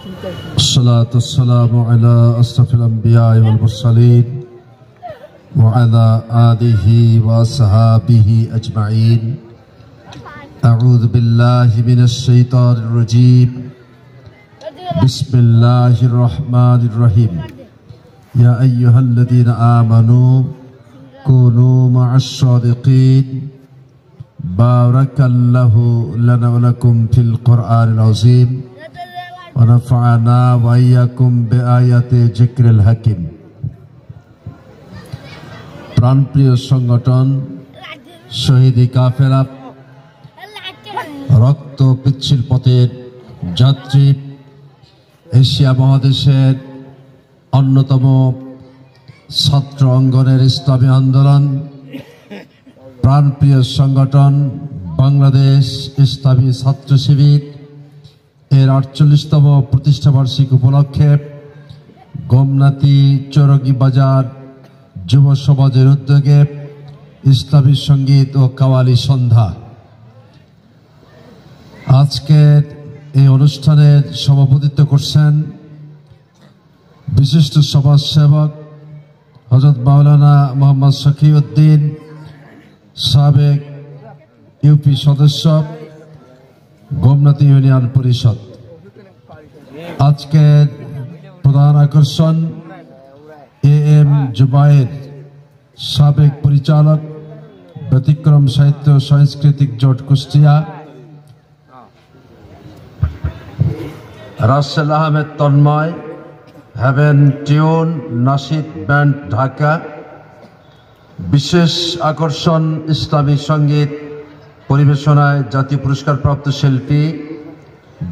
الصلاة والسلام على أشرف الأنبياء والمرسلين وعلى آله وصحبه أجمعين. أعوذ بالله من الشيطان الرجيم. بسم الله الرحمن الرحيم. يا أيها الذين آمنوا كونوا مع الصادقين. بارك الله لنا ولكم في القرآن العظيم ونفعنا وإياكم بآيات ذكر الحكيم. প্রাণপ্রিয় সংগঠন শহীদি কাফেলা রক্ত পিচ্ছিল পথের যাত্রী, এশিয়া মহাদেশের অন্যতম ছাত্র অঙ্গনের ইসলামী আন্দোলন, প্রাণপ্রিয় সংগঠন বাংলাদেশ ইসলামী ছাত্র শিবির এর 48তম প্রতিষ্ঠাবার্ষিকী উপলক্ষে গোমনাতি চৌরঙ্গী বাজার যুব সমাজের উদ্যোগে ইসলামী সঙ্গীত ও কাওয়ালি সন্ধ্যা। আজকের এই অনুষ্ঠানের সভাপতিত্ব করছেন বিশিষ্ট সমাজসেবক হযরত মাওলানা মোহাম্মদ শফিউদ্দিন, সাবেক ইউপি সদস্য, গোমনাতি ইউনিয়ন পরিষদ। আজকের প্রধান আকর্ষণ এম জুবায়ের, সাবেক পরিচালক, ব্যতিক্রম সাহিত্য সাংস্কৃতিক জোট Kushtia, Russell Ahmed Tonmoy, Heaven Tune Nasheed Band Dhaka. বিশেষ আকর্ষণ ইসলামী সঙ্গীত পরিবেশনায় জাতীয় পুরস্কারপ্রাপ্ত শিল্পী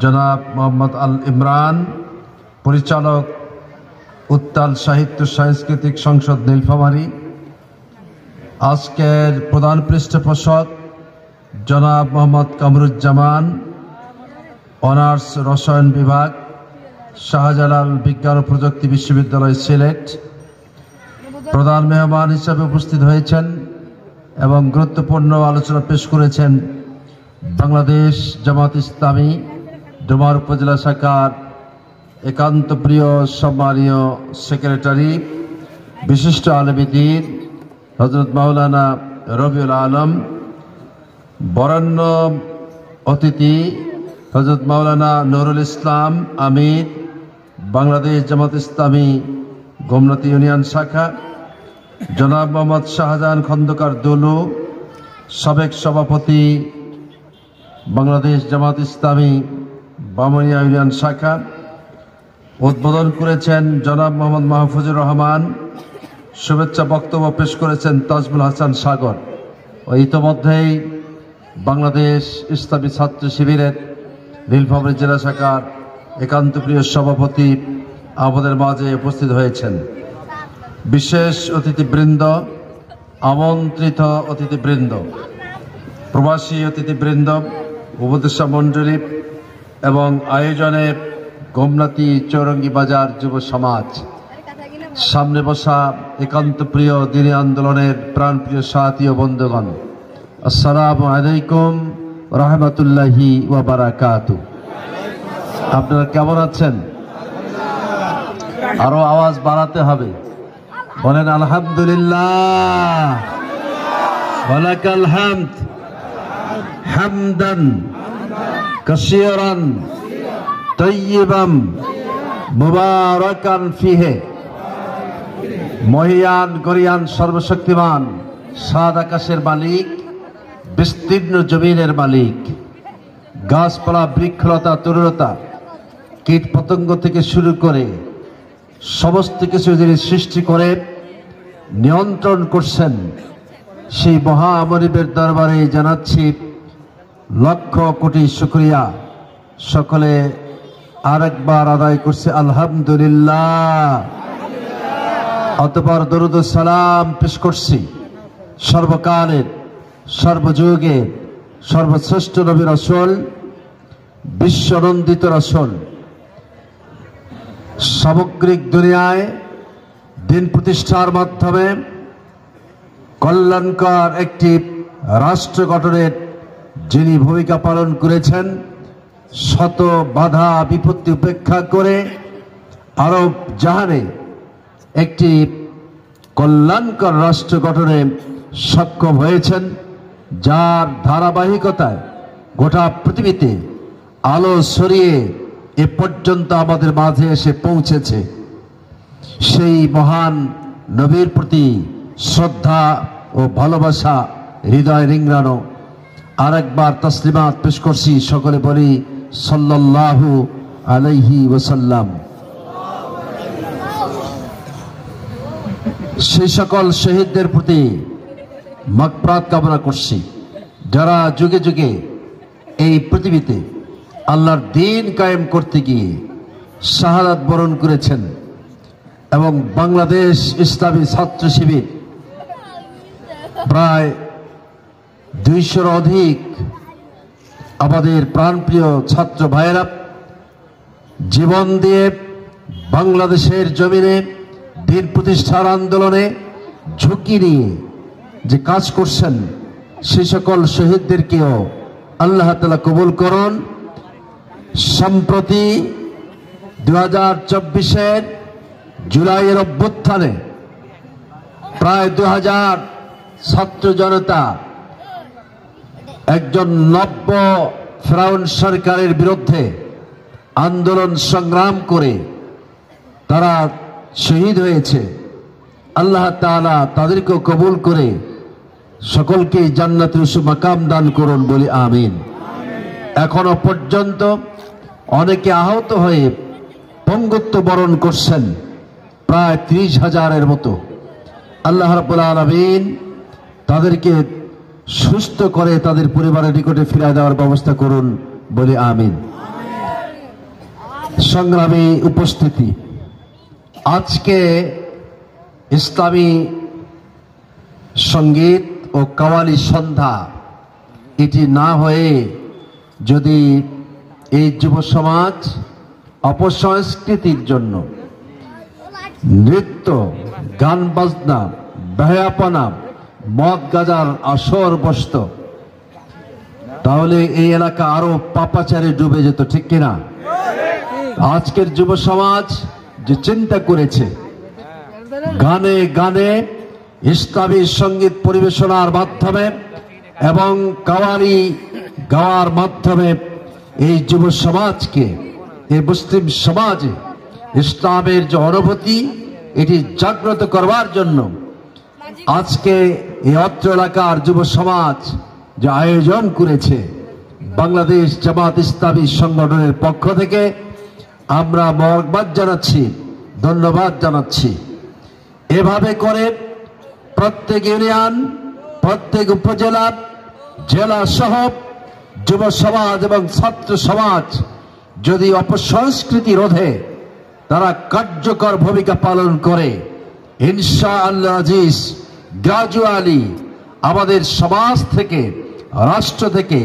জনাব মোহাম্মদ আল ইমরান, পরিচালক উত্তাল সাহিত্য সাংস্কৃতিক সংসদ নীলফামারী। আজকের প্রধান পৃষ্ঠপোষক জনাব মোহাম্মদ কামরুজ্জামান, অনার্স রসায়ন বিভাগ, শাহজালাল বিজ্ঞান ও প্রযুক্তি বিশ্ববিদ্যালয় সিলেট। প্রধান মেহমান হিসেবে উপস্থিত হয়েছেন এবং গুরুত্বপূর্ণ আলোচনা পেশ করেছেন বাংলাদেশ জামাত ইসলামী ডোমার উপজেলা শাখার একান্ত প্রিয় সম্মানীয় সেক্রেটারি, বিশিষ্ট আলেমী দ্বীন হযরত মাওলানা রবিউল আলম। বরেণ্য অতিথি হযরত মাওলানা নুরুল ইসলাম আমির, বাংলাদেশ জামাত ইসলামী গোমনাতি ইউনিয়ন শাখা। জনাব মোহাম্মদ শাহজাহান খন্দকার দুলু, সাবেক সভাপতি বাংলাদেশ জামাত ইসলামী বামুনিয়া ইউনিয়ন শাখা। উদ্বোধন করেছেন জনাব মোহাম্মদ মাহফুজুর রহমান। শুভেচ্ছা বক্তব্য পেশ করেছেন তাজমুল হাসান সাগর। ও ইতোমধ্যেই বাংলাদেশ ইসলামী ছাত্র শিবিরের নীলফামারী জেলা শাখার একান্ত প্রিয় সভাপতি আমাদের মাঝে উপস্থিত হয়েছেন। বিশেষ অতিথিবৃন্দ, আমন্ত্রিত অতিথিবৃন্দ, প্রবাসী অতিথিবৃন্দ, উপদেষ্টা মণ্ডলী এবং আয়োজনে গোমনাতি চৌরঙ্গী বাজার যুব সমাজ, সামনে বসা একান্ত প্রিয় দ্বীনি আন্দোলনের প্রাণপ্রিয় সাথী ও বন্ধুগণ, আসসালামু আলাইকুম রাহমাতুল্লাহি ওয়া বারাকাতুহু। আপনারা কেমন আছেন? আরো আওয়াজ বাড়াতে হবে, বলেন আলহামদুলিল্লাহ, ওয়ালাকাল হামদ, হামদান কাসীরান তাইয়্যিবান মুবারাকান ফিহি। মহিয়ান গরিয়ান সর্বশক্তিমান সাত আকাশের মালিক, বিস্তীর্ণ জমিনের মালিক, গাছপালা বৃক্ষলতা তরুলতা কীট পতঙ্গ থেকে শুরু করে সমস্ত কিছু যিনি সৃষ্টি করে নিয়ন্ত্রণ করছেন, সেই মহামনিবের দরবারে জানাচ্ছি লক্ষ কোটি শুকরিয়া। সকলে আরেকবার আদায় করছে আলহামদুলিল্লাহ। অতঃপর দরুদ ও সালাম পেশ করছি সর্বকালের সর্বযুগের সর্বশ্রেষ্ঠ নবী রাসূল, বিশ্বনন্দিত রাসূল, সামগ্রিক দুনিয়ায় দিন প্রতিষ্ঠার মাধ্যমে কল্যাণকর একটি রাষ্ট্র গঠনের যিনি ভূমিকা পালন করেছেন, শত বাধা বিপত্তি উপেক্ষা করে আরব জাহানে একটি কল্যাণকর রাষ্ট্র গঠনে সক্ষম হয়েছেন, যার ধারাবাহিকতায় গোটা পৃথিবীতে আলো ছড়িয়ে এ পর্যন্ত আমাদের মাঝে এসে পৌঁছেছে। সেই মহান নবীর প্রতি শ্রদ্ধা ও ভালোবাসা হৃদয় রিংড়ানো। আরেকবার তসলিমাত পেশ করছি, সকলে বলি সাল্লাল্লাহু আলাইহি ওয়াসাল্লাম। সেই সকল শহীদদের প্রতি মাগফিরাত কামনা করছি, যারা যুগে যুগে এই পৃথিবীতে আল্লাহর দ্বীন কায়েম করতে গিয়ে শাহাদাত বরণ করেছেন এবং বাংলাদেশ ইসলামী ছাত্র শিবির প্রায় 200-র অধিক আমাদের প্রাণপ্রিয় ছাত্র ভাইয়েরা জীবন দিয়ে বাংলাদেশের জমিনে দ্বীন প্রতিষ্ঠার আন্দোলনে ঝুঁকি নিয়ে যে কাজ করছেন, সেই সকল শহীদদেরকেও আল্লাহ তাআলা কবুল করুন। সম্প্রতি 2024-এর জুলাইয়ের অভ্যুত্থানে প্রায় 2000 ছাত্র জনতা একজন নব্য ফেরাউন সরকারের বিরুদ্ধে আন্দোলন সংগ্রাম করে তারা শহীদ হয়েছে। আল্লাহ তাআলা তাদেরকেও কবুল করে সকলকে জান্নাতুল মাকাম দান করুন, বলি আমিন। এখনো পর্যন্ত অনেকে আহত হয়ে পঙ্গুত্ব বরণ করছেন, প্রায় 30,000-এর মতো। আল্লাহ রাব্বুল আলামিন তাদেরকে সুস্থ করে তাদের পরিবারের নিকটে ফিরিয়ে দেওয়ার ব্যবস্থা করুন, বলি আমিন। সংগ্রামী উপস্থিতি, আজকে ইসলামী সঙ্গীত ও কাওয়ালি সন্ধ্যা এটি না হয়ে যদি এই যুব সমাজ অপসংস্কৃতির জন্য নৃত্য, গান বাজনা, বেহায়াপনা, মদ গাজার আসর বসত, তাহলে এই এলাকা আরো পাপাচারে ডুবে যেত, ঠিক কিনা? আজকের যুব সমাজ যে চিন্তা করেছে, গানে গানে ইসলামী সঙ্গীত পরিবেশনার মাধ্যমে এবং কাওয়ালি গাওয়ার মাধ্যমে এই যুব সমাজকে, এই মুসলিম সমাজে ইসলামের যে অনুভূতি এটি জাগ্রত করবার জন্য আজকে এই অত্র এলাকার যুব সমাজ যে আয়োজন করেছে, বাংলাদেশ জামাত ইসলামী সংগঠনের পক্ষ থেকে আমরা মোবারকবাদ জানাচ্ছি, ধন্যবাদ জানাচ্ছি। এভাবে করে প্রত্যেক ইউনিয়ন, প্রত্যেক উপজেলা, জেলা সহ যুব সমাজ এবং ছাত্র সমাজ যদি অপসংস্কৃতি রোধে তারা কার্যকর ভূমিকা পালন করে, ইনশাআল্লাহ আজিজ গ্রাজুয়ালি আমাদের সমাজ থেকে, রাষ্ট্র থেকে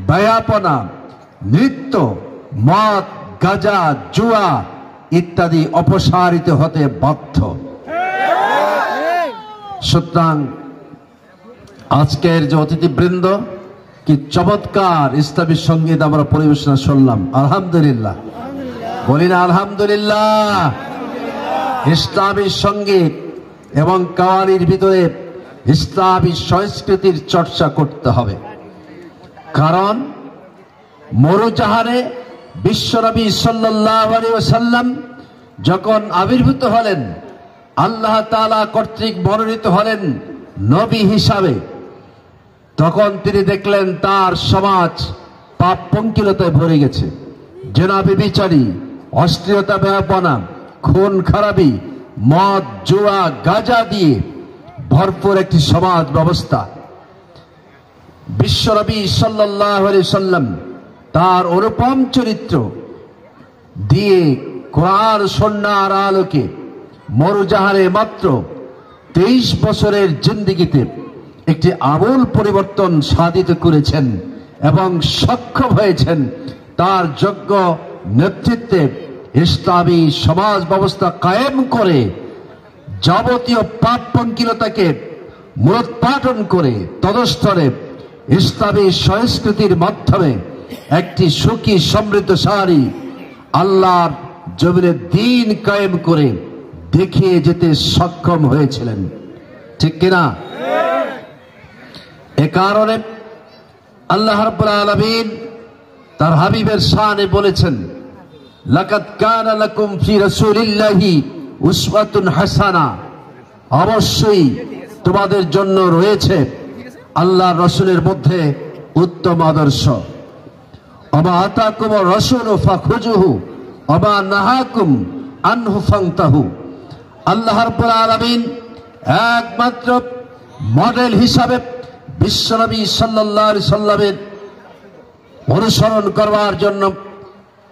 বেয়াপনা, নৃত্য, মদ, গাঁজা, জুয়া ইত্যাদি অপসারিত হতে বাধ্য। সুতরাং আজকের যে অতিথিবৃন্দ, কি চমৎকার ইসলামী সঙ্গীত আমরা পরিবেশনা শুনলাম, আলহামদুলিল্লাহ, বলি না আলহামদুলিল্লাহ। ইসলামী সঙ্গীত এবং কাওয়ালির ভিতরে ইসলামী সংস্কৃতির চর্চা করতে হবে, কারণ মরুজাহানে বিশ্বনবী সাল্লাল্লাহু আলাইহি ওয়াসাল্লাম যখন আবির্ভূত হলেন, আল্লাহ তাআলা কর্তৃক মনোনীত হলেন নবী হিসাবে, তখন তিনি দেখলেন তার সমাজ পাপ পঙ্কিলতায় ভরে গেছে। জেনা, ব্যভিচারী, অশ্লীলতা, বেহায়াপনা, খুন খারাপি, মদ, জুয়া, গাঁজা দিয়ে ভরপুর একটি সমাজ ব্যবস্থা। বিশ্বনবী সাল্লাল্লাহু আলাইহি সাল্লাম তার অনুপম চরিত্র দিয়ে কোরআন সুন্নাহর আলোকে মরুজাহানে মাত্র 23 বছরের জিন্দেগিতে একটি আমূল পরিবর্তন সাধিত করেছেন এবং সক্ষম হয়েছেন তার যোগ্য নেতৃত্বে ইসলামী সমাজ ব্যবস্থা কায়েম করে যাবতীয় পাপ পঙ্কিলতাকে মূলোৎপাটন করে তদস্থরে ইসলামী সংস্কৃতির মাধ্যমে একটি সুখী সমৃদ্ধশালী আল্লাহর জমিনে দিন কায়েম করে দেখিয়ে যেতে সক্ষম হয়েছিলেন, ঠিক কিনা? এ কারণে আল্লাহ রাব্বুল আলামিন তার হাবিবের শানে বলেছেন, লাকাদ কানা লাকুম ফি রাসূলিল্লাহি উসওয়াতুন হাসানা, অবশ্যই তোমাদের জন্য রয়েছে আল্লাহর রাসূলের মধ্যে উত্তম আদর্শ। ওমা আতাকুমুর রাসূলু ফাখুযুহু ওমা নাহাকুম আনহু ফান্তাহু। আল্লাহ রাব্বুল আলামিন একমাত্র মডেল হিসাবে বিশ্বনবী সাল্লাল্লাহু আলাইহি সাল্লামের অনুসরণ করবার জন্য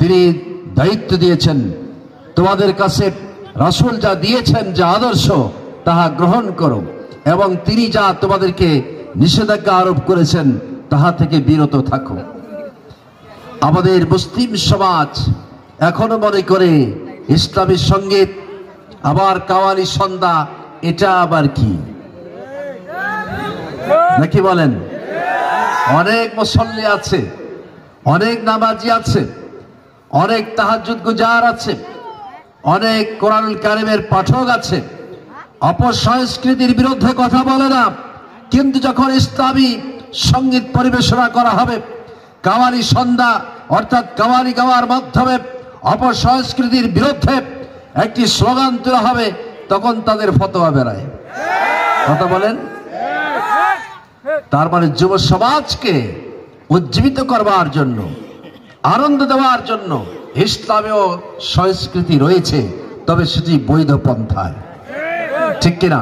তিনি দায়িত্ব দিয়েছেন। তোমাদের কাছে রাসূল যা দিয়েছেন, যা আদর্শ, তাহা গ্রহণ করো এবং তিনি যা তোমাদেরকে নিষেধাজ্ঞা আরোপ করেছেন তাহা থেকে বিরত থাকো। আমাদের মুসলিম সমাজ এখনো মনে করে ইসলামী সঙ্গীত, আবার কাওয়ালি সন্ধ্যা, এটা আবার কি, নাকি বলেন? অনেক মুসল্লি আছে, অনেক নামাজি আছে, অনেক তাহাজ্জুদ গুজার আছে, অনেক কোরআনুল কারীমের পাঠক আছে, অপসংস্কৃতির বিরুদ্ধে কথা বলে না, কিন্তু যখন ইসলামী সঙ্গীত পরিবেশনা করা হবে, কাওয়ালি সন্ধ্যা অর্থাৎ কাওয়ালি গাওয়ার মাধ্যমে অপসংস্কৃতির বিরুদ্ধে একটি স্লোগান তোলা হবে, তখন তাদের ফতোয়া বেরায়। কথা বলেন? তার মানে যুব সমাজকে উজ্জীবিত করবার জন্য, আনন্দ দেওয়ার জন্য ইসলামীয় সংস্কৃতি রয়েছে, তবে সেটি বৈধ পন্থায়, ঠিক কিনা?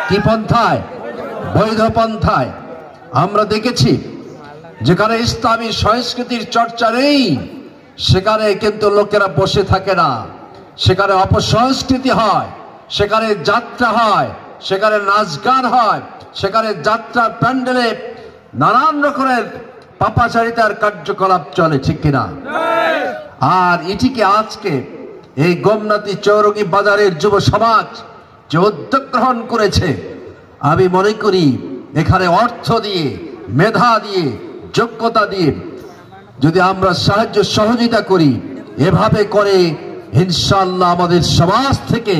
কি পন্থায়? বৈধ পন্থায়। আমরা দেখেছি যেখানে ইসলামী সংস্কৃতির চর্চা নেই, সেখানে কিন্তু লোকেরা বসে থাকে না, সেখানে অপসংস্কৃতি হয়, সেখানে যাত্রা হয়, সেখানে নাচ গান হয়, সেখানে যাত্রার প্যান্ডেলে নানান রকমের পাপাচারিতার কার্যকলাপ চলে, ঠিক কিনা? আর এটিকে আজকে এই গোমনাতি চৌরঙ্গি বাজারের যুব সমাজ যে উদ্যোগ গ্রহণ করেছে, আমি মনে করি এখানে অর্থ দিয়ে, মেধা দিয়ে, যোগ্যতা দিয়ে যদি আমরা সাহায্য সহযোগিতা করি, এভাবে করে ইনশাআল্লাহ আমাদের সমাজ থেকে,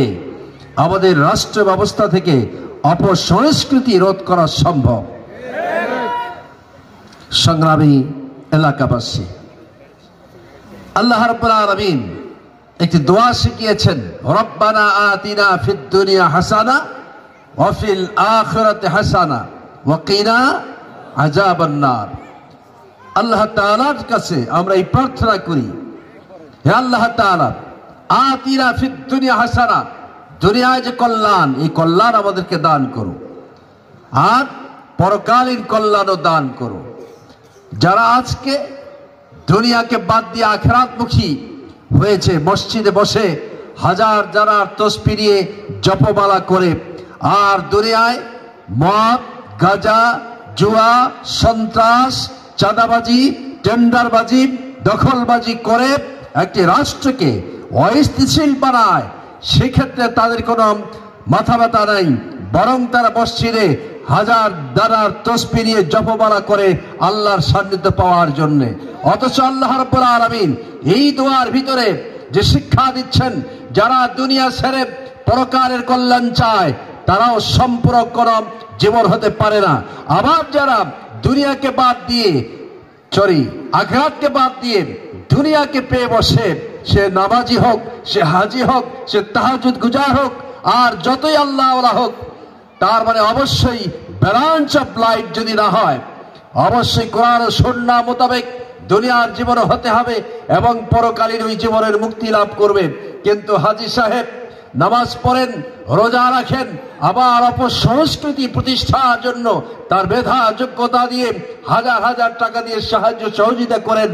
আমাদের রাষ্ট্র ব্যবস্থা থেকে অপসংস্কৃতি রোধ করা সম্ভব। সংগ্রামী এলাকাবাসী, আল্লাহ রাব্বুল আলামিন একটি দোয়া শিখিয়েছেন, রব্বানা আতিনা ফিদ দুনিয়া হাসানা ওয়া ফিল আখিরাতি হাসানা ওয়া কিনা আযাবান নার। আল্লাহ তাআলার কাছে আমরা এই প্রার্থনা করি, হে আল্লাহ তাআলা, আতিনা ফিদ দুনিয়া হাসানা, দুনিয়ায় যে কল্যাণ, এই কল্যাণ আমাদেরকে দান করো, আর পরকালীন কল্যাণও দান করো। যারা আজকে দুনিয়াকে বাদ দিয়ে আখিরাতমুখী হয়েছে, মসজিদে বসে হাজার যারা তসবিহ নিয়ে জপমালা করে, আর দুনিয়ায় মদ, গাঁজা, জুয়া, সন্ত্রাস, চাঁদাবাজি, টেন্ডারবাজি, দখলবাজি করে একটি রাষ্ট্রকে অস্থিতিশীল বানায়, সেক্ষেত্রে তাদের কোনো মাথা ব্যথা নাই, বরং তারা মসজিদে হাজার দানার তসবিহ নিয়ে জপমালা করে আল্লাহর সান্নিধ্য পাওয়ার জন্য। অথচ আল্লাহ রাব্বুল আলামিন এই দোয়ার ভিতরে যে শিক্ষা দিচ্ছেন, যারা দুনিয়া ছেড়ে পরকালের কল্যাণ চায়, তারাও সম্পূর্ণ জীবন হতে পারে না। আবার যারা দুনিয়াকে বাদ দিয়ে, আখিরাতকে বাদ দিয়ে দুনিয়াকে পেয়ে বসে, সে নামাজি হোক, সে হাজি হোক, সে তাহাজ্জুদ গুজার হোক, আর যতই আল্লাহ ওয়ালা হোক, তার মানে অবশ্যই ব্যালেন্স অফ লাইফ যদি না হয়, অবশ্যই কোরআন ও সুন্নাহ মোতাবেক দুনিয়ার জীবন হতে হবে এবং পরকালীন ওই জীবনের মুক্তি লাভ করবে। কিন্তু হাজি সাহেব নামাজ পড়েন, রোজা রাখেন, আবার অপসংস্কৃতি প্রতিষ্ঠার জন্য তার মেধা যোগ্যতা দিয়ে হাজার হাজার টাকা দিয়ে সাহায্য সহযোগিতা করেন,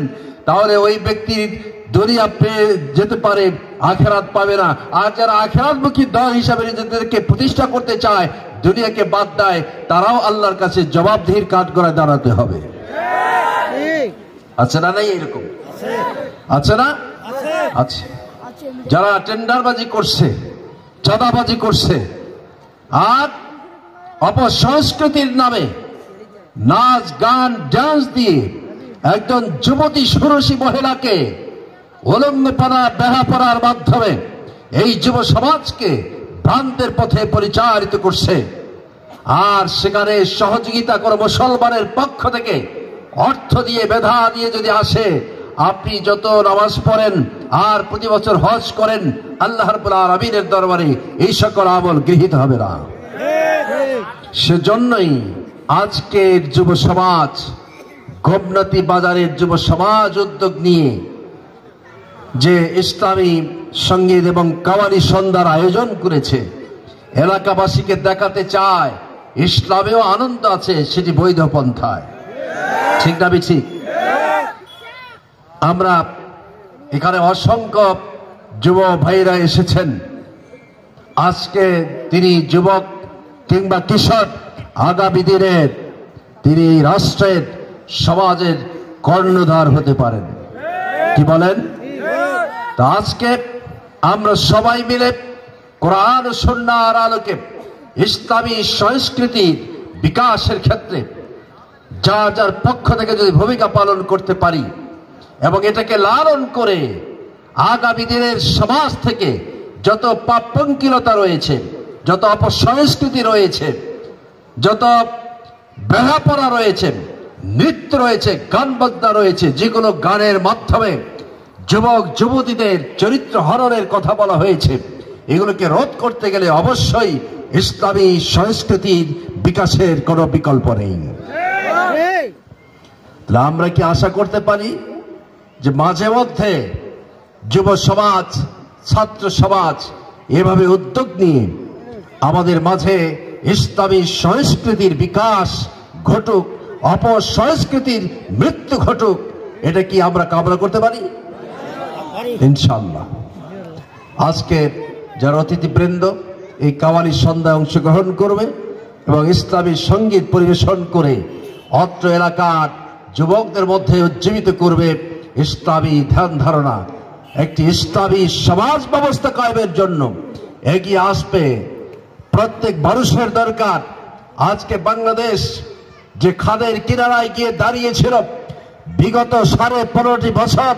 তাহলে ওই ব্যক্তির দুনিয়া পেয়ে যেতে পারে, আখিরাত পাবে না। আর যারা আখিরাতমুখী দল হিসাবে নিজেদেরকে প্রতিষ্ঠা করতে চায়, দুনিয়াকে বাদ দেয়, তারাও আল্লাহর কাছে জবাবদিহির কাঠগড়ায় দাঁড়াতে হবে। আছে না? নাই এরকম আছে না? আছে। যারা টেন্ডারবাজি করছে, চাঁদাবাজি করছে, আর অপসংস্কৃতির নামে নাচ গান ডান্স দিয়ে একজন যুবতী ষোড়শী মহিলাকে উলঙ্গপনা বেহাপনার মাধ্যমে এই যুব সমাজকে ভ্রান্তের পথে পরিচালিত করছে। আর সেখানে সহযোগিতা করে মুসলমানের পক্ষ থেকে অর্থ দিয়ে মেধা দিয়ে যদি আসে, আপনি যত নামাজ পড়েন আর প্রতি বছর হজ করেন, আল্লাহ রাব্বুল আলামিনের দরবারে এই সকল আমল গৃহীত হবে না। সেজন্যই আজকের যুব সমাজ, গোমনাতি বাজারের যুব সমাজ উদ্যোগ নিয়ে যে ইসলামী সঙ্গীত এবং কাওয়ালি সন্ধ্যার আয়োজন করেছে, এলাকাবাসীকে দেখাতে চায় ইসলামেও আনন্দ আছে, সেটি বৈধ পন্থায়। ঠিক না ঠিক? আমরা এখানে অসংখ্য যুব ভাইরা এসেছেন। আজকে তিনি যুবক কিংবা কিশোর, আগামী দিনের তিনি রাষ্ট্রের সমাজের কর্ণধার হতে পারেন। কি বলেন? তা আজকে আমরা সবাই মিলে কোরআন ও সুন্নাহর আলোকে ইসলামী সংস্কৃতির বিকাশের ক্ষেত্রে যার যার পক্ষ থেকে যদি ভূমিকা পালন করতে পারি এবং এটাকে লালন করে আগামী দিনের সমাজ থেকে যত পাপপঙ্কিলতা রয়েছে, যত অপসংস্কৃতি রয়েছে, যত বেহাপনা রয়েছে, নৃত্য রয়েছে, গান বাজনা রয়েছে, যেগুলো গানের মাধ্যমে যুবক যুবতীদের চরিত্র হরণের কথা বলা হয়েছে, এগুলোকে রোধ করতে গেলে অবশ্যই ইসলামী সংস্কৃতির বিকাশের কোনো বিকল্প নেই। আমরা কি আশা করতে পারি যে মাঝে মধ্যে যুব সমাজ, ছাত্র সমাজ এভাবে উদ্যোগ নিয়ে আমাদের মাঝে ইসলামী সংস্কৃতির বিকাশ ঘটুক, অপসংস্কৃতির মৃত্যু ঘটুক, এটা কি আমরা কামনা করতে পারি? ইনশাআল্লাহ। আজকে যারা অতিথিবৃন্দ এই কাওয়ালি সন্ধ্যায় অংশগ্রহণ করবে এবং ইসলামী সঙ্গীত পরিবেশন করে অত্র এলাকার যুবকদের মধ্যে উজ্জীবিত করবে ইসলামী ধ্যান ধারণা, একটি ইসলামী সমাজ ব্যবস্থা কায়েমের জন্য এগিয়ে আসবে প্রত্যেক মানুষের দরকার। আজকে বাংলাদেশ যে খাদের কিনারায় গিয়ে দাঁড়িয়েছিল, বিগত 15.5 বছর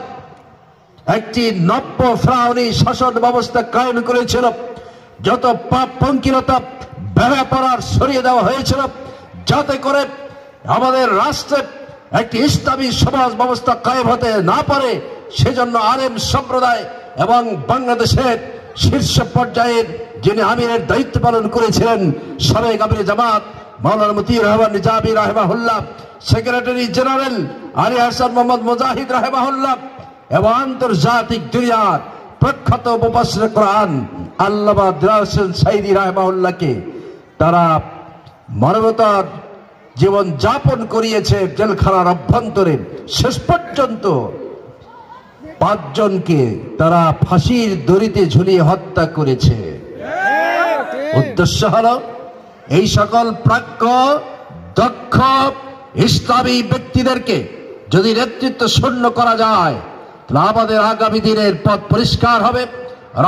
একটি নব্য ফ্রাউনি শাসন ব্যবস্থা কায়েম করেছিল, যত পাপপঙ্কিলতা বেহাপনার সরিয়ে দেওয়া হয়েছিল, যাতে করে আমাদের রাষ্ট্রে একটি ইসলামী সমাজ ব্যবস্থা কায়েম হতে না পারে, সেজন্য আলেম সম্প্রদায় এবং বাংলাদেশের শীর্ষ পর্যায়ের যিনি আমিরের দায়িত্ব পালন করেছিলেন সাবেক আমির জামাত মাওলানা মতিউর রহমান নিজামী রাহিমাহুল্লাহ, সেক্রেটারি জেনারেল আলী হাসান মোহাম্মদ মুজাহিদ রাহিমাহুল্লাহ এবং আন্তর্জাতিক দুনিয়ার প্রখ্যাত মুফাসসির কোরআন আল্লামা দিলাওয়ার হোসেন সাঈদী রাহিমাহুল্লাহকে তারা মানবতার জীবন যাপন করিয়েছে জেলখানার অভ্যন্তরে। শেষ পর্যন্ত 5 জনকে তারা ফাঁসির দড়িতে ঝুলিয়ে হত্যা করেছে। উদ্দেশ্য হলো এই সকল প্রাজ্ঞ দক্ষ ইসলামী ব্যক্তিদেরকে যদি নেতৃত্ব শূন্য করা যায়, তাহলে আমাদের আগামী দিনের পথ পরিষ্কার হবে,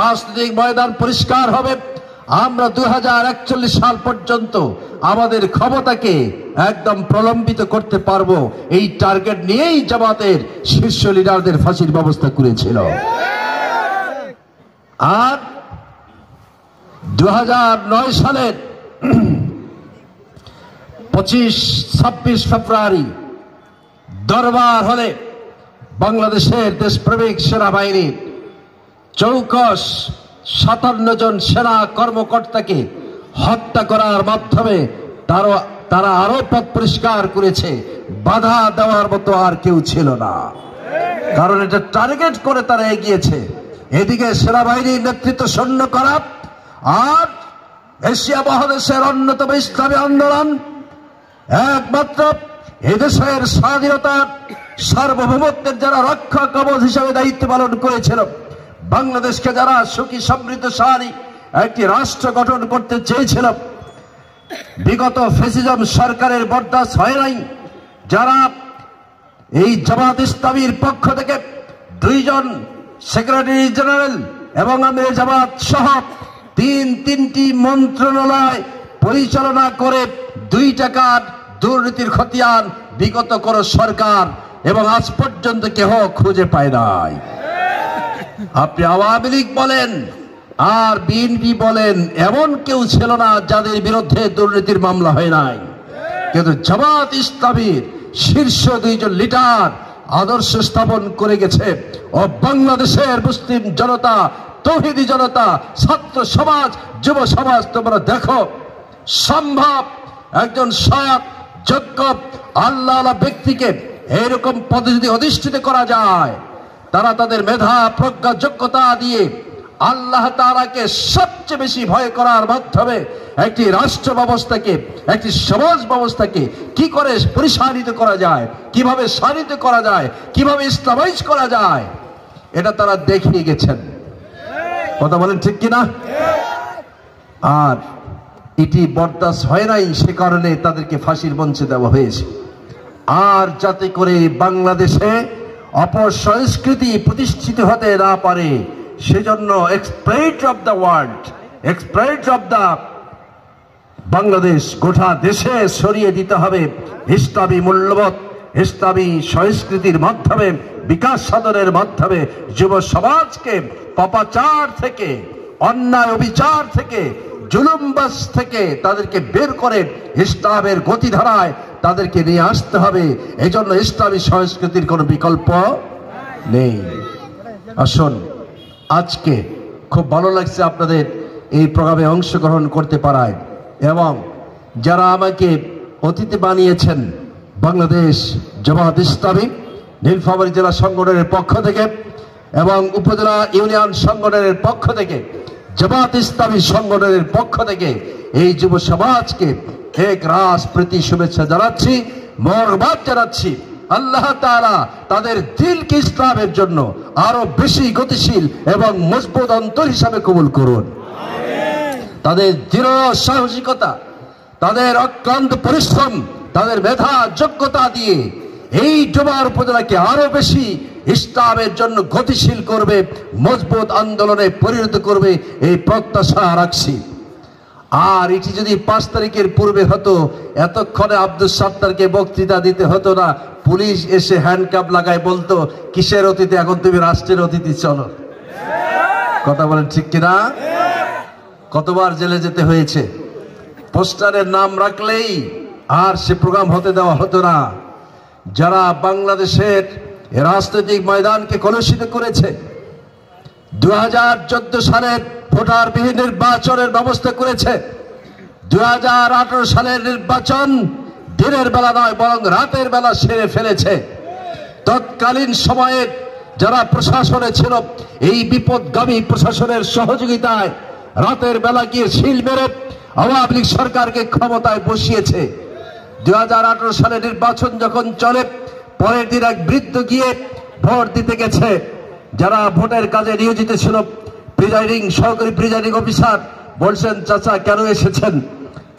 রাজনৈতিক ময়দান পরিষ্কার হবে। আমরা 2041 সাল পর্যন্ত আমাদের ক্ষমতাকে একদম প্রলম্বিত করতে পারবো, এই টার্গেট নিয়েই জামাতের শীর্ষ লিডারদের ফাঁসির ব্যবস্থা করেছিল। আর 2009 সালের 25-26 ফেব্রুয়ারি দরবার হলে বাংলাদেশের দেশপ্রেমিক সেনাবাহিনীর চৌকস 57 জন সেনা কর্মকর্তাকে হত্যা করার মাধ্যমে তারা আরো পথ পরিষ্কার করেছে, বাধা দেওয়ার মতো আর কেউ ছিল না, কারণ এটা টার্গেট করে তারা এগিয়েছে। এদিকে সেনাবাহিনীর নেতৃত্ব শূন্য করা আর এশিয়া মহাদেশের অন্যতম ইসলামী আন্দোলন একমাত্র এদেশের স্বাধীনতার সার্বভৌমত্বের যারা রক্ষা কবচ হিসাবে দায়িত্ব পালন করেছিল, বাংলাদেশকে যারা সুখী সমৃদ্ধশালী একটি রাষ্ট্র গঠন করতে চেয়েছিল, বিগত ফ্যাসিজম সরকারের বরদাস্ত হয় নাই। যারা এই জামাত ইসলামীর পক্ষ থেকে 2 জন সেক্রেটারি জেনারেল এবং আমির জামাত সহ 3টি মন্ত্রণালয় পরিচালনা করে 2 টাকার দুর্নীতির খতিয়ান বিগত কোন সরকার এবং আজ পর্যন্ত কেহ খুঁজে পায় নাই। আপনি আওয়ামী লীগ বলেন আর বিএনপি বলেন, এমন কেউ ছিল না যাদের বিরুদ্ধে দুর্নীতির মামলা হয় নাই। কিন্তু জামাত ইসলামীর শীর্ষ দুইজন লিডার আদর্শ স্থাপন করে গেছে ও বাংলাদেশের মুসলিম জনতা, তৌহিদি জনতা, ছাত্র সমাজ, যুব সমাজ, তোমরা দেখো সম্ভব একজন সৎ যোগ্য আল্লাহ ব্যক্তিকে এরকম পদে যদি অধিষ্ঠিত করা যায়, তারা তাদের মেধা, প্রজ্ঞা, যোগ্যতা দিয়ে আল্লাহ তাআলাকে সবচেয়ে বেশি ভয় করার মাধ্যমে একটি রাষ্ট্র ব্যবস্থাকে, একটি সমাজ ব্যবস্থাকে কি করে পরিচালিত করা যায়, কিভাবে সারিত করা যায়, কিভাবে ইসলামাইজ করা যায়, এটা তারা দেখিয়ে গেছেন। কথা বলেন ঠিক কিনা? আর এটি বরদাস্ত হয় নাই, সে কারণে তাদেরকে ফাঁসির মঞ্চে দেওয়া হয়েছে। আর যাতে করে বাংলাদেশে অপসংস্কৃতি প্রতিষ্ঠিত হতে না পারে, সেজন্য expert of the world, expert of the Bangladesh গোটা দেশে ছড়িয়ে দিতে হবে ইসলামী মূল্যবোধ, ইসলামী সংস্কৃতির মাধ্যমে, বিকাশ সাধনের মাধ্যমে যুব সমাজকে পাপাচার থেকে, অন্যায় অবিচার থেকে, জুলুমবাজ থেকে তাদেরকে বের করে ইসলামের গতিধারায় তাদেরকে নিয়ে আসতে হবে। এজন্য ইসলামী সংস্কৃতির কোনো বিকল্প নেই। আসুন, আজকে খুব ভালো লাগছে আপনাদের এই প্রোগ্রামে অংশগ্রহণ করতে পারায়, এবং যারা আমাকে অতিথি বানিয়েছেন বাংলাদেশ জামাত ইসলামী নীলফামারী জেলা সংগঠনের পক্ষ থেকে এবং উপজেলা ইউনিয়ন সংগঠনের পক্ষ থেকে, জামাত ইসলামী সংগঠনের পক্ষ থেকে এই যুব সমাজকে এক রাস প্রীতি শুভেচ্ছা জানাচ্ছি, মোবারকবাদ জানাচ্ছি। আল্লাহ তাআলা তাদের দিলকে ইসলামের জন্য আরো বেশি গতিশীল এবং মজবুত অন্তর হিসাবে কবুল করুন। তাদের দৃঢ় সাহসিকতা, তাদের অক্লান্ত পরিশ্রম, তাদের মেধা, যোগ্যতা দিয়ে এই ডোবার উপজেলাকে আরো বেশি ইসলামের জন্য গতিশীল করবে, মজবুত আন্দোলনে পরিণত করবে, এই প্রত্যাশা রাখছি। আর এটি যদি 5 তারিখের পূর্বে হতো, এতক্ষণে আব্দুল সাত্তারকে বক্তৃতা দিতে হতো না, পুলিশ এসে হ্যান্ডকাপ লাগায় বলতো, কিসের অতিথি, এখন তুমি রাষ্ট্রের অতিথি চলো। কথা বলেন ঠিক কিনা? কতবার জেলে যেতে হয়েছে, পোস্টারের নাম রাখলেই আর সে প্রোগ্রাম হতে দেওয়া হতো না। যারা বাংলাদেশের রাজনৈতিক ময়দানকে কলুষিত করেছে, 2014 সালের ভোটারবিহীন নির্বাচনের ব্যবস্থা করেছে, 2018 সালের নির্বাচন দিনের বেলা নয় বরং রাতের বেলা সেরে ফেলেছে। তৎকালীন সময়ে যারা প্রশাসনে ছিল, এই বিপদগামী প্রশাসনের সহযোগিতায় রাতের বেলা গিয়ে সিল মেরে আওয়ামী লীগ সরকারকে ক্ষমতায় বসিয়েছে। 2018 সালে নির্বাচন যখন চলে, পরের দিন এক বৃদ্ধ গিয়ে ভোট দিতে গেছে। যারা ভোটের কাজে নিয়োজিত ছিল, সহকারী প্রিজাইডিং অফিসার বলছেন, চাচা কেন এসেছেন?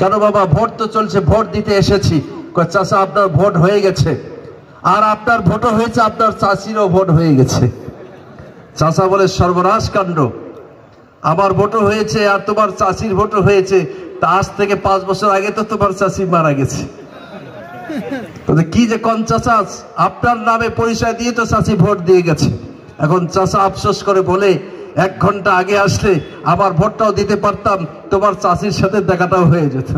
কেন বাবা? ভোট তো চলছে, ভোট দিতে এসেছি। চাচা আপনার ভোট হয়ে গেছে, আর আপনার ভোটও হয়েছে, আপনার চাচিরও ভোট হয়ে গেছে। চাচা বলে, সর্বনাশ কাণ্ড, আমার ভোটও হয়েছে আর তোমার চাচির ভোটও হয়েছে, তা আজ থেকে 5 বছর আগে তো তোমার চাচি মারা গেছে। কি যে কোন চাচা, আপনার নামে পরিচয় দিয়ে তো চাচি ভোট দিয়ে গেছে। এখন চাচা আফসোস করে বলে, 1 ঘন্টা আগে আসলে আমার ভোটটাও দিতে পারতাম, তোমার চাচির সাথে দেখাটাও হয়ে যেত।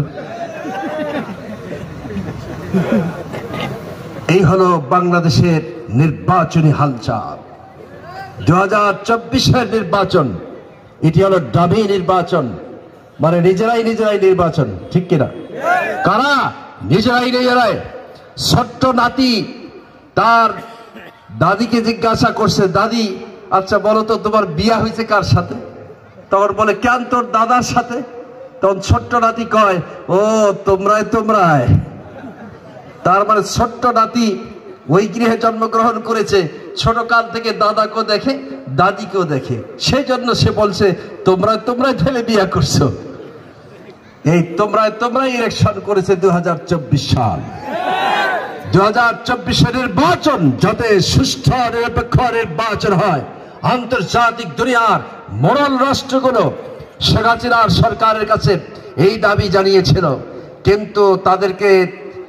এই হলো বাংলাদেশের নির্বাচনী হালচাল। 2024-এর নির্বাচন, এটি হলো ডামি নির্বাচন, মানে নিজেরাই নির্বাচন, ঠিক কিনা? কারা? নিজেরাই। ছোট্ট নাতি তার দাদিকে জিজ্ঞাসা করছে, দাদি আচ্ছা বলো তো তোমার বিয়া হয়েছে কার সাথে? তখন বলে, কেন তোর দাদার সাথে। তখন ছোট্ট নাতি কয়, ও তোমরাই। তার মানে ছোট্ট নাতি ওই গৃহে জন্মগ্রহণ করেছে, ছোট কাল থেকে দাদাকেও দেখে, দাদিকেও দেখে, সেই জন্য সে বলছে তোমরাই ঠেলে বিয়া করছো। এই তোমরাই ইলেকশন করেছে 2024 সাল। 2024-এর নির্বাচন যাতে সুষ্ঠু নিরপেক্ষ নির্বাচন হয়, আন্তর্জাতিক দুনিয়ার মোড়ল রাষ্ট্রগুলো শেখ হাসিনার সরকারের কাছে এই দাবি জানিয়েছিল, কিন্তু তাদেরকে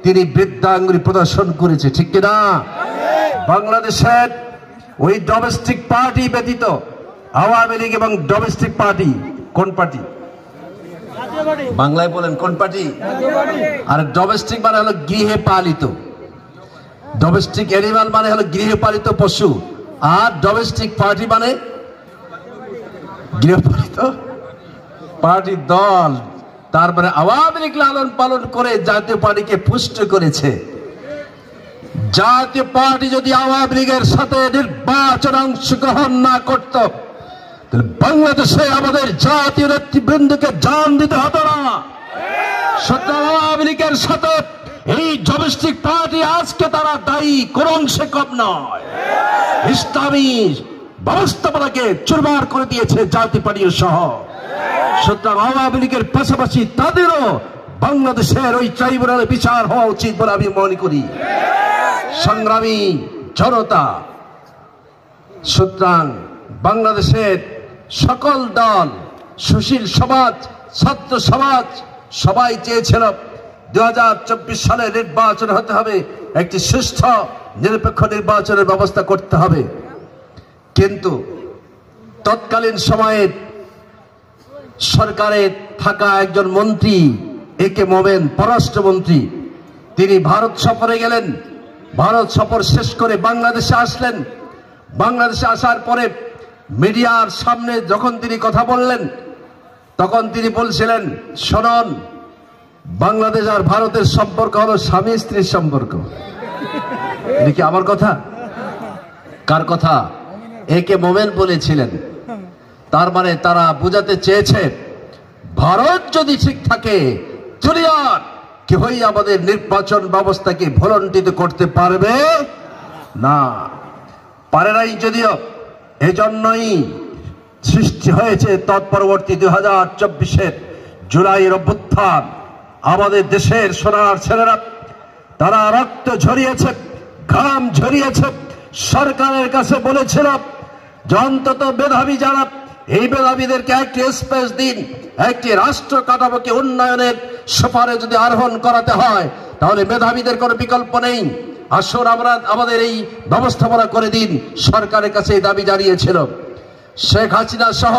তিনি বৃদ্ধাঙ্গুলি প্রদর্শন করেছে, ঠিক কিনা? বাংলাদেশের ওই ডোমেস্টিক পার্টি ব্যতীত আওয়ামী লীগ এবং ডোমেস্টিক পার্টি কোন পার্টি বাংলায় বলেন কোন পার্টি? আর ডোমেস্টিক মানে হলো গৃহে পালিত, ডোমেস্টিক অ্যানিমাল মানে হলো গৃহপালিত পশু, আর ডোমেস্টিক পার্টি মানে গৃহপালিত পার্টি দল। তারপরে আওয়ামী লীগ লালন পালন করে জাতীয় পার্টিকে পুষ্ট করেছে। জাতীয় পার্টি যদি আওয়ামী লীগের সাথে নির্বাচন অংশগ্রহণ না করত, তাহলে বাংলাদেশে আমাদের জাতীয় নেতৃবৃন্দকে জান দিতে হতো না। সুতরাং আওয়ামী লীগের সাথে এই ডোমেস্টিক পার্টি আজকে তারা দায়ী, কোন অংশে কম নয়। ইসলামী ব্যবস্থাপনাকে চুরমার করে দিয়েছে জাতীয় পার্টি সহ। সুতরাং আওয়ামী লীগের পাশাপাশি তাদেরও বাংলাদেশের ওই ট্রাইব্যুনালে বিচার হওয়া উচিত বলে আমি মনে করি। সংগ্রামী জনতা, সুতরাং বাংলাদেশের সকল দল, সুশীল সমাজ, ছাত্র সমাজ সবাই চেয়েছিল 2024 সালে নির্বাচন হতে হবে, একটি সুষ্ঠু নিরপেক্ষ নির্বাচনের ব্যবস্থা করতে হবে। কিন্তু তৎকালীন সময়ে সরকারে থাকা একজন মন্ত্রী একে মোমেন, পররাষ্ট্রমন্ত্রী, তিনি ভারত সফরে গেলেন। ভারত সফর শেষ করে বাংলাদেশে আসলেন। বাংলাদেশে আসার পরে মিডিয়ার সামনে যখন তিনি কথা বললেন, তখন তিনি বলছিলেন, শুনুন, বাংলাদেশ আর ভারতের সম্পর্ক হলো স্বামী স্ত্রীর সম্পর্ক। এটা কি আমার কথা? কার কথা? একে মোমেন বলেছিলেন। তার মানে তারা বোঝাতে চেয়েছে, ভারত যদি ঠিক থাকে দুনিয়ার কেউই আমাদের নির্বাচন ব্যবস্থাকে ভুলণ্ঠিত করতে পারবে না। পারে নাই যদিও, এজন্যই সৃষ্টি হয়েছে তৎপরবর্তী 2024 জুলাইয়ের অভ্যুত্থান। আমাদের দেশের সোনার ছেলেরা তারা রক্ত ঝরিয়েছে, ঘাম ঝরিয়েছে, সরকারের কাছে বলেছিল যে অন্তত মেধাবী যারা, এই মেধাবীদেরকে একটি স্পেস দিন, একটি রাষ্ট্র কাঠামোকে উন্নয়নের সোপানে যদি আরোহণ করাতে হয় তাহলে মেধাবীদের কোনো বিকল্প নেই, আসুন আমরা আমাদের এই ব্যবস্থাপনা করে দিন। সরকারের কাছে এই দাবি জানিয়েছিল। শেখ হাসিনা সহ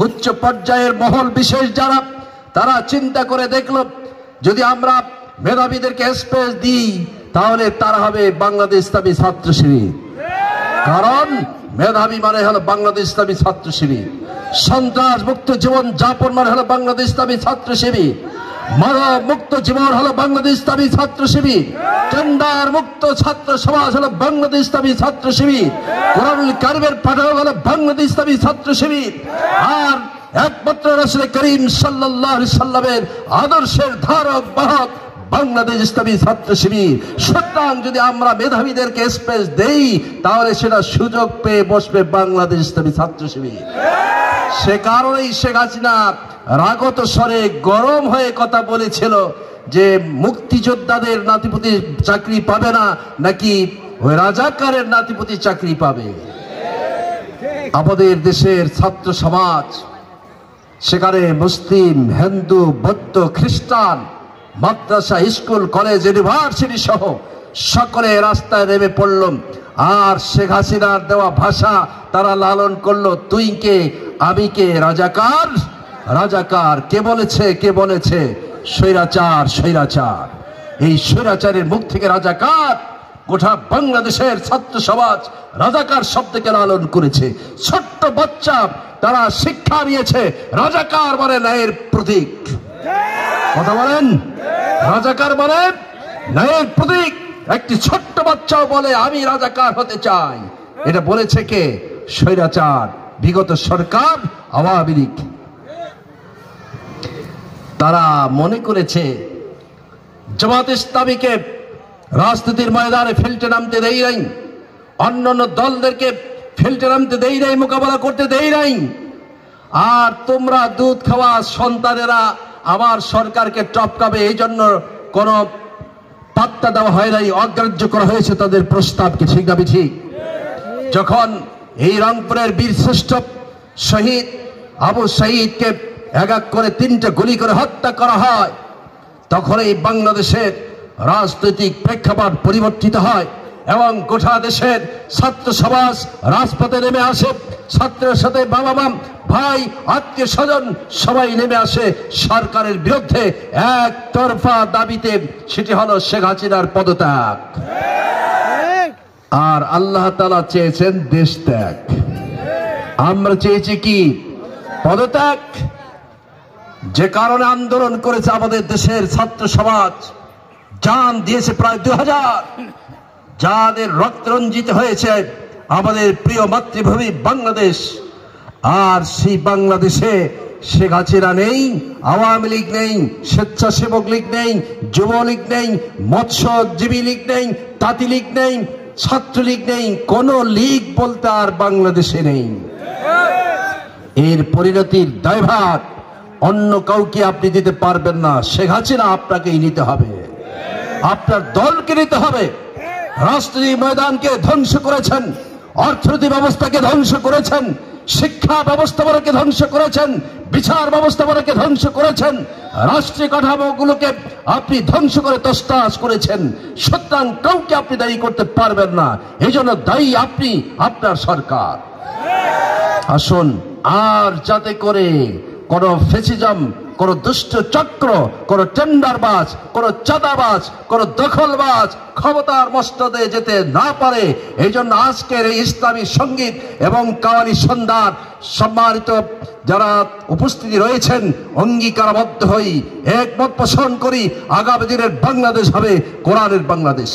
উচ্চ পর্যায়ের মহল বিশেষ যারা, তারা চিন্তা করে দেখল যদি আমরা মেধাবীদেরকে স্পেস দিই তাহলে তারা হবে বাংলাদেশ ইসলামী ছাত্র শিবির। কারণ মেধাবী মানে হলো বাংলাদেশ ইসলামী ছাত্র শিবির, সন্ত্রাস মুক্ত জীবন যাপন মানে হলো বাংলাদেশ ইসলামী ছাত্র শিবির, মানব মুক্ত জীবন হলো বাংলাদেশ ইসলামী ছাত্র শিবির, টেন্ডার মুক্ত ছাত্র সমাজ হলো বাংলাদেশ ইসলামী ছাত্র শিবির, কোরআনুল কারিমের পাঠক হলো বাংলাদেশ ইসলামী ছাত্র শিবির, আর একমাত্র রাসূল করিম সাল্লাল্লাহু আলাইহি সাল্লামের আদর্শের ধারক বাহক বাংলাদেশ ইসলামী ছাত্র শিবির। সুতরাং যদি আমরা মেধাবীদেরকে স্পেস দেই তাহলে সেটা সুযোগ পেয়ে বসবে বাংলাদেশ ইসলামী ছাত্র শিবির। সে কারণেই শেখ হাসিনা রাগত স্বরে গরম হয়ে কথা বলেছিল যে মুক্তিযোদ্ধাদের নাতিপুতি চাকরি পাবে না, নাকি ওই রাজাকারের নাতিপুতি চাকরি পাবে। আমাদের দেশের ছাত্র সমাজ, সেখানে মুসলিম, হিন্দু, বৌদ্ধ, খ্রিস্টান, মাদ্রাসা, স্কুল, কলেজ, ইউনিভার্সিটি সহ সকলে রাস্তায় নেমে পড়ল। আর শেখ হাসিনার দেওয়া ভাষা তারা লালন করলো, তুই কে, আমি কে, রাজাকার। রাজাকার কে বলেছে? কে বলেছে? স্বৈরাচার, স্বৈরাচার। এই স্বৈরাচারের মুখ থেকে রাজাকার, গোটা বাংলাদেশের ছাত্র সমাজ রাজাকার শব্দকে লালন করেছে। ছোট্ট বাচ্চা তারা শিক্ষা নিয়েছে রাজাকার মানে ন্যায়ের প্রতীক। কথা বলেন, রাজাকার মানে ন্যায়ের প্রতীক। একটি ছোট্ট বাচ্চাও বলে আমি রাজাকার হতে চাই। এটা বলেছে কে? স্বৈরাচার, বিগত সরকার, আওয়ামী লীগ। তারা মনে করেছে জামাত ইসলামীকে রাজনীতির ময়দানে ফেলতে নামতে দেই নাই, অন্যান্য দলদেরকে ফেলতে নামতে দেই নাই, মোকাবেলা করতে দেই নাই। আর তোমরা দুধ খাওয়া সন্তানেরা আবার সরকারকে টপকাবে, এই জন্য কোন পাত্তা দেওয়া হয় নাই, অগ্রাহ্য করা হয়েছে তাদের প্রস্তাবকে। ঠিক না ঠিক? যখন এই রংপুরের বীর শ্রেষ্ঠ শহীদ আবু সাঈদকে এক এক করে 3টে গুলি করে হত্যা করা হয়, তখন এই বাংলাদেশের রাজনৈতিক প্রেক্ষাপট পরিবর্তিত হয়। এবং গোটা দেশের ছাত্র সমাজ রাজপথে নেমে আসে, ছাত্রের সাথে বাবা মা ভাই আত্মীয় স্বজন সবাই নেমে আসে সরকারের বিরুদ্ধে একতরফা দাবিতে, সেটি হলো শেখ হাসিনার পদত্যাগ। আর আল্লাহ তাআলা চেয়েছেন দেশ ত্যাগ, আমরা চেয়েছি কি পদত্যাগ। যে কারণে আন্দোলন করেছে আমাদের দেশের ছাত্র সমাজ, জান দিয়েছে প্রায় 2000, যাদের রক্ত রঞ্জিত হয়েছে আমাদের প্রিয় মাতৃভূমি বাংলাদেশ। আর সেই বাংলাদেশে শেখ হাসিনা নেই, আওয়ামী লীগ নেই, স্বেচ্ছাসেবক লীগ নেই, যুবলীগ নেই, মৎস্যজীবী লীগ নেই, তাঁতি লীগ নেই, ছাত্রলীগ নেই, কোন লীগ বলতে আর বাংলাদেশে নেই। এর পরিণতির দায়ভার অন্য কাউকে আপনি দিতে পারবেন না, শেখ হাসিনা আপনাকেই নিতে হবে, আপনার দলকে নিতে হবে। রাজনৈতিক ময়দানকে ধ্বংস করেছেন, অর্থনৈতিক ব্যবস্থাকে ধ্বংস করেছেন, শিক্ষা ব্যবস্থাপনাকে ধ্বংস করেছেন, বিচার ব্যবস্থাপনাকে ধ্বংস করেছেন, রাষ্ট্রীয় কাঠামোগুলোকে আপনি ধ্বংস করে তছনছ করেছেন। সুতরাং কাউকে আপনি দায়ী করতে পারবেন না, এই জন্য দায়ী আপনি, আপনার সরকার। আসুন আর যাতে করে কোন ফেসিজম, কোন দুষ্ট চক্র, কোন টেন্ডারবাজ, কোন চাঁদাবাজ, কোন দখলবাজ ক্ষমতার মস্তদে যেতে না পারে, এই জন্য আজকের এই ইসলামী সঙ্গীত এবং কাওয়ালি সন্ধ্যার সম্মানিত যারা উপস্থিতি রয়েছেন, অঙ্গীকারবদ্ধ হই, একমত পোষণ করি, আগামী দিনের বাংলাদেশ হবে কোরআনের বাংলাদেশ,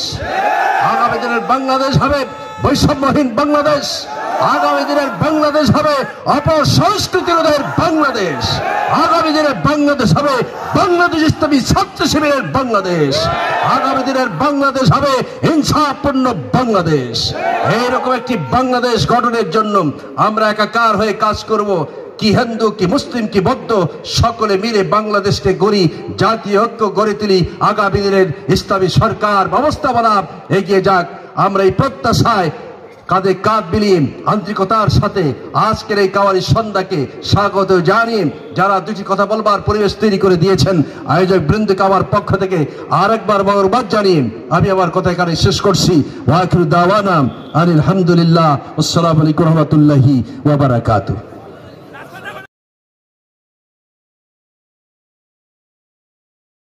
আগামী দিনের বাংলাদেশ হবে বৈষম্যহীন বাংলাদেশ, আগামী দিনের বাংলাদেশ হবে অপসংস্কৃতির বাংলাদেশ, আগামী দিনের বাংলাদেশ হবে বাংলাদেশ ইসলামী ছাত্র শিবিরের বাংলাদেশ, আগামী দিনের বাংলাদেশ হবে ইনসাফপূর্ণ বাংলাদেশ। এইরকম একটি বাংলাদেশ গঠনের জন্য আমরা একাকার হয়ে কাজ করব। কি হিন্দু, কি মুসলিম, কি বৌদ্ধ, সকলে মিলে বাংলাদেশকে গড়ি, জাতীয় ঐক্য গড়ে তুলি, আগামী দিনের ইসলামী সরকার ব্যবস্থাপনা এগিয়ে যাক। আমরা এই প্রত্যাশায় কাঁধে কাঁধ মিলিয়ে আন্তরিকতার সাথে আজকের এই কাওয়ালি সন্ধ্যাকে স্বাগত জানিয়ে যারা দুটি কথা বলবার পরিবেশ তৈরি করে দিয়েছেন আয়োজক বৃন্দকে আমার পক্ষ থেকে আরেকবার মোবারকবাদ জানিয়ে আমি আমার কথা এখানে শেষ করছি। ওয়া আখিরু দাওয়ানা আনিল হামদুলিল্লাহ, আসসালামু আলাইকুম ওয়া রাহমাতুল্লাহি ওয়া বারাকাতুহু।